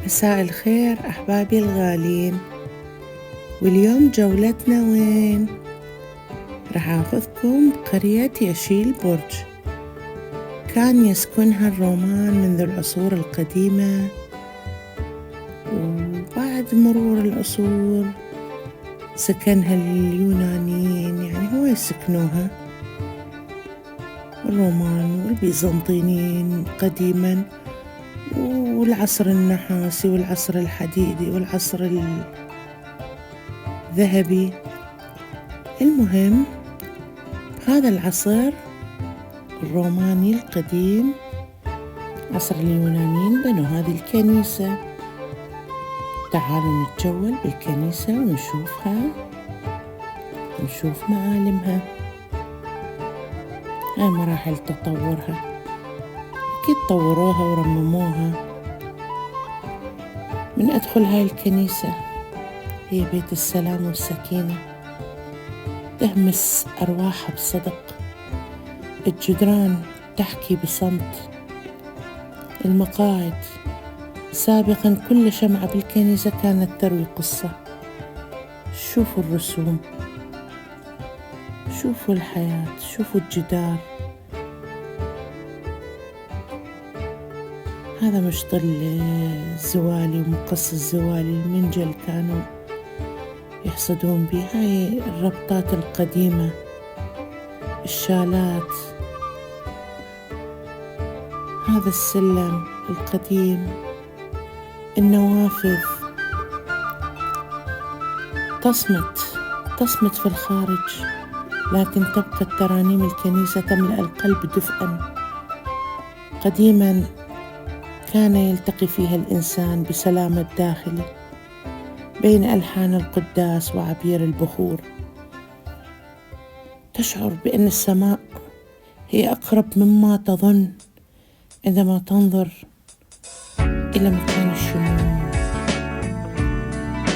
مساء الخير أحبابي الغالين، واليوم جولتنا وين؟ راح أخذكم بقرية يشيل برج. كان يسكنها الرومان منذ العصور القديمة، وبعد مرور العصور سكنها اليونانيين، يعني هو يسكنوها الرومان والبيزنطيين قديما، والعصر النحاسي والعصر الحديدي والعصر الذهبي. المهم هذا العصر الروماني القديم، عصر اليونانيين، بنوا هذه الكنيسة. تعالوا نتجول بالكنيسة ونشوفها، نشوف معالمها، هاي مراحل تطورها. أكيد طوروها ورمموها. من أدخل هاي الكنيسة، هي بيت السلام والسكينة، تهمس أرواحها بصدق. الجدران تحكي بصمت. المقاعد، سابقا كل شمعة بالكنيسة كانت تروي قصة. شوفوا الرسوم، شوفوا الحياة، شوفوا الجدار. هذا مشطل الزوالي ومقص الزوالي، المنجل كانوا يحصدون به. هاي الربطات القديمة، الشالات، هذا السلم القديم، النوافذ تصمت في الخارج، لكن تبقى الترانيم الكنيسة تملأ القلب دفئا. قديما كان يلتقي فيها الإنسان بسلام الداخلي بين ألحان القداس وعبير البخور. تشعر بأن السماء هي أقرب مما تظن عندما تنظر إلى مكان الشموع.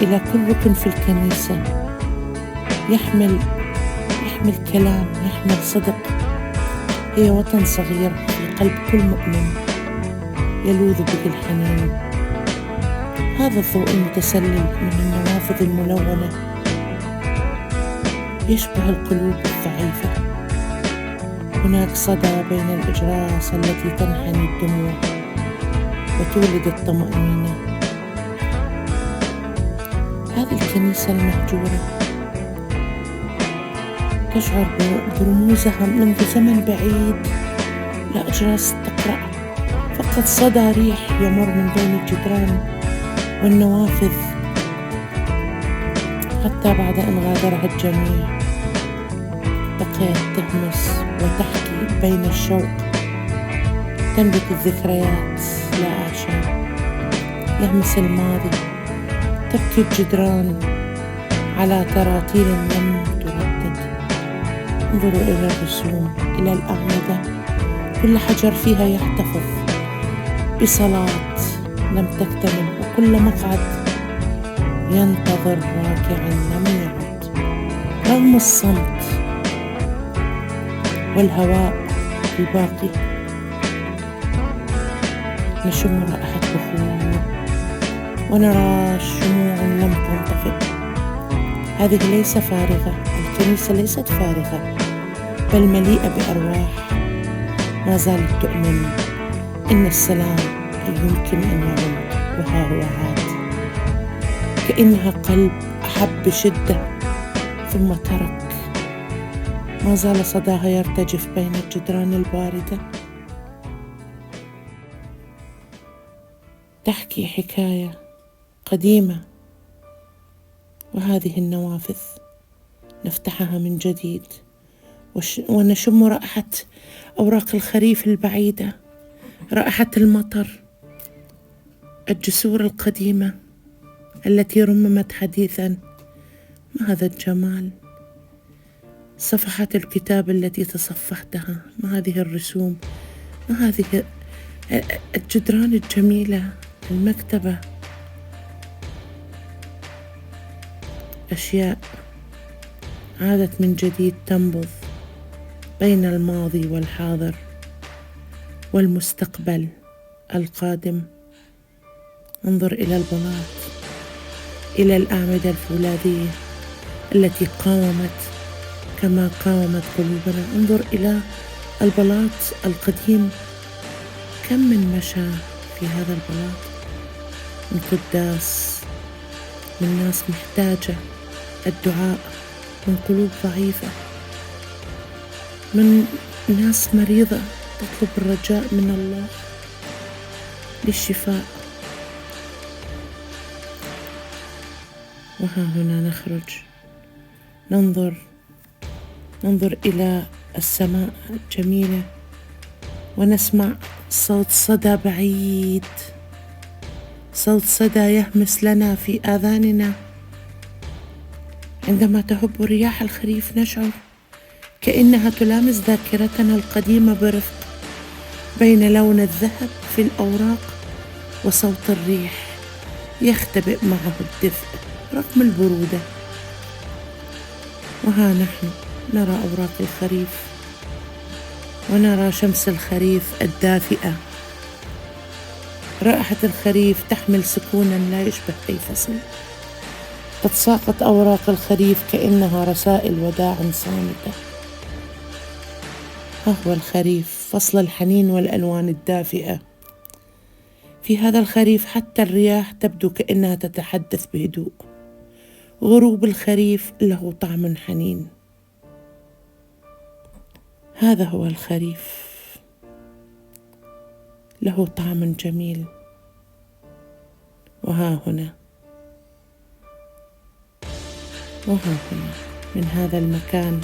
إلى كل ركن في الكنيسة يحمل كلام، يحمل صدق. هي وطن صغير في قلب كل مؤمن يلوذ به الحنين. هذا الضوء المتسلل من النوافذ الملونة يشبه القلوب الضعيفة. هناك صدى بين الأجراس التي تنحني الدموع وتولد الطمأنينة. هذه الكنيسة المهجورة تشعر برموزها منذ زمن بعيد. لا أجراس تقرأ، فقط صدى ريح يمر من بين الجدران والنوافذ. حتى بعد أن غادرها الجميع بقيت تهمس وتحكي بين الشوق. تنبت الذكريات لا أعشاب، يهمس الماضي. تبكي الجدران على تراتيل لم تردد. انظروا إلى الرسوم، إلى الأعمدة، كل حجر فيها يحتفظ بصلاة لم تكتمل، وكل مقعد ينتظر راكعا لم يعد. رغم الصمت والهواء الباقي نشم رائحة بخور ونرى شموع لم تنطفئ. هذه ليس فارغة، الكنيسة ليست فارغة، بل مليئة بأرواح ما زالت تؤمن إن السلام يمكن أن يعود. وها هو عاد، كأنها قلب أحب بشدة ثم ترك. ما زال صداها يرتجف بين الجدران الباردة، تحكي حكاية قديمة. وهذه النوافذ نفتحها من جديد ونشم رائحة أوراق الخريف البعيدة، رائحة المطر، الجسور القديمة التي رممت حديثا. ما هذا الجمال! صفحات الكتاب التي تصفحتها، ما هذه الرسوم، ما هذه الجدران الجميلة، المكتبة. أشياء عادت من جديد تنبض بين الماضي والحاضر والمستقبل القادم. انظر إلى البلاط، إلى الأعمدة الفولاذية التي قاومت كما قاومت قلوبنا. انظر إلى البلاط القديم، كم من مشى في هذا البلاط، من قداس، من ناس محتاجة الدعاء، من قلوب ضعيفة، من ناس مريضة تطلب الرجاء من الله للشفاء. وها هنا نخرج ننظر إلى السماء الجميلة ونسمع صوت صدى بعيد، صوت صدى يهمس لنا في آذاننا. عندما تهب رياح الخريف نشعر كأنها تلامس ذاكرتنا القديمة برفق، بين لون الذهب في الأوراق وصوت الريح يختبئ معه الدفء رغم البرودة. وها نحن نرى أوراق الخريف ونرى شمس الخريف الدافئة. رائحة الخريف تحمل سكونا لا يشبه أي فصل. قد ساقت أوراق الخريف كأنها رسائل وداع صامتة. ها هو الخريف، فصل الحنين والألوان الدافئة. في هذا الخريف حتى الرياح تبدو كأنها تتحدث بهدوء. غروب الخريف له طعم حنين. هذا هو الخريف، له طعم جميل. وها هنا من هذا المكان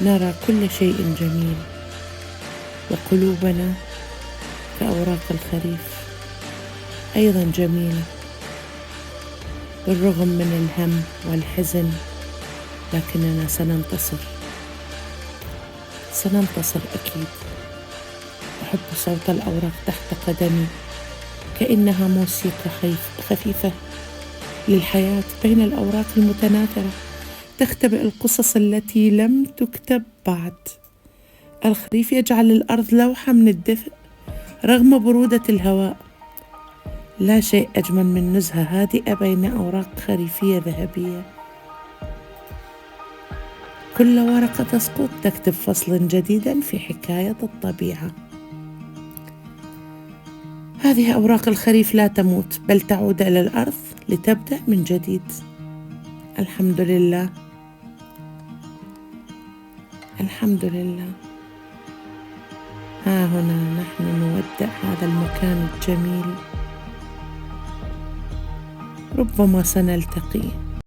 نرى كل شيء جميل، وقلوبنا كأوراق الخريف أيضا جميلة بالرغم من الهم والحزن، لكننا سننتصر أكيد. أحب صوت الأوراق تحت قدمي، كأنها موسيقى خفيفة للحياة بين الأوراق المتناثرة. تختبئ القصص التي لم تكتب بعد. الخريف يجعل الأرض لوحة من الدفء رغم برودة الهواء. لا شيء أجمل من نزهة هادئة بين أوراق خريفية ذهبية. كل ورقة تسقط تكتب فصلا جديدا في حكاية الطبيعة. هذه أوراق الخريف لا تموت، بل تعود إلى الأرض لتبدأ من جديد. الحمد لله، الحمد لله. ها هنا نحن نودع هذا المكان الجميل. ربما سنلتقي